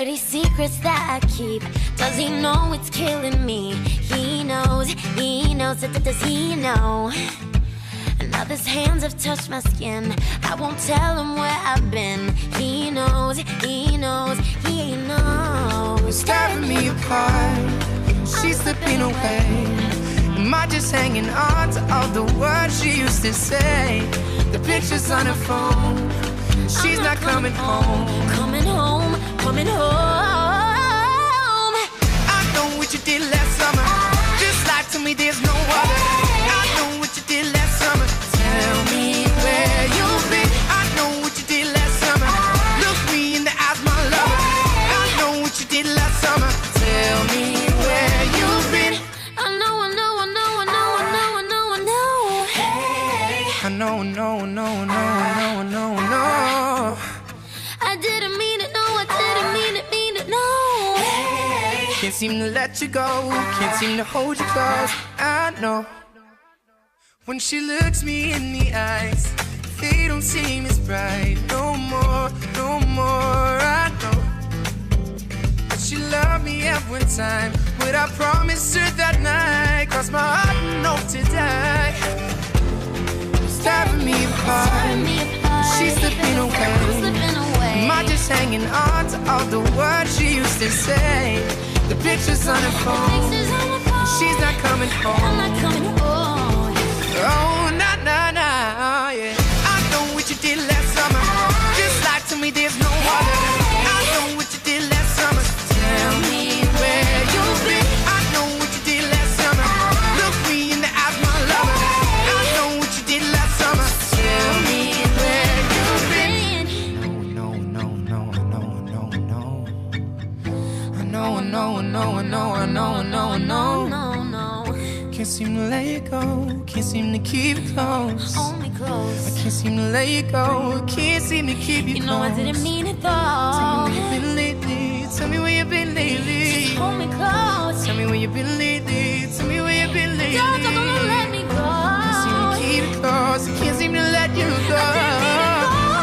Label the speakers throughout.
Speaker 1: dirty secrets that I keep. Does he know it's killing me? He knows, does he know? Now his hands have touched my skin. I won't tell him where I've been. He knows, he knows.
Speaker 2: It's tearing me apart. She's slipping away. Am I just hanging on to all the words she used to say? The pictures on her phone. She's not coming home.
Speaker 1: Coming home, coming home.
Speaker 2: I know what you did last summer. Just lie to me, there's no other. I know what you did last summer. Tell me where you've been. I know what you did last summer. Look me in the eyes, my lover. I know what you did last summer. Tell me where you've been.
Speaker 1: I know.
Speaker 2: Hey. I know.
Speaker 1: I didn't mean it, no, I didn't mean it, no.
Speaker 2: Hey. Can't seem to let you go. Can't seem to hold you close. I know. When she looks me in the eyes, they don't seem as bright. No more. I know. But she loved me every time. What I promised her that night caused my heart to die. It's tearing me apart. She's slipping away. Am I just hanging on to all the words she used to say? The pictures on her phone. She's not coming home. Oh, nah, yeah. I know what you did last summer. Just lie to me, there's no other. I know what you did last summer. Tell me where you've been. I know what you did last summer. Look me in the eyes, my lover. I know what you did last summer. Tell me where you've been. No. I know. Can't seem to let you go. Can't seem to keep it close.
Speaker 1: Only close.
Speaker 2: I can't seem to let you go. Can't seem to keep you close.
Speaker 1: You know I didn't mean it though.
Speaker 2: Tell me where you've been lately. Tell me where you've been lately.
Speaker 1: Just hold me close.
Speaker 2: Tell me where you've been lately. Tell me where you've been lately.
Speaker 1: Don't let me go.
Speaker 2: Can't seem to keep it close. I can't seem to let you go.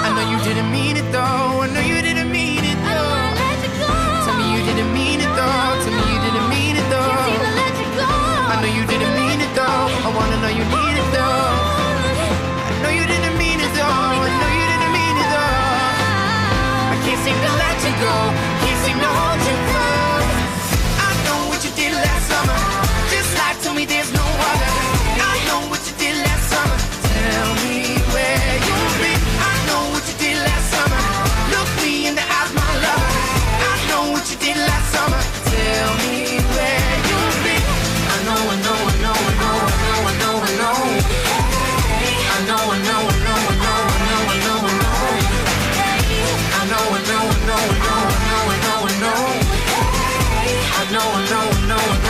Speaker 2: I know you didn't mean it though. I know you didn't mean it though.
Speaker 1: I don't wanna let you go.
Speaker 2: Tell me you didn't mean it though. Tell me you didn't mean it though.
Speaker 1: Can't seem to let you go.
Speaker 2: I know you didn't mean it though. I wanna know you need it though. I know you didn't mean it though. I know you didn't mean it though. I can't seem to let you go. Can't seem to hold you close. I know what you did last summer. Just lie to me, there's no other. I know what you did last summer. Tell me where you've been. I know what you did last summer. Look me in the eyes, my lover. I know what you did last summer. Tell me where you've been. I know. I know. I know.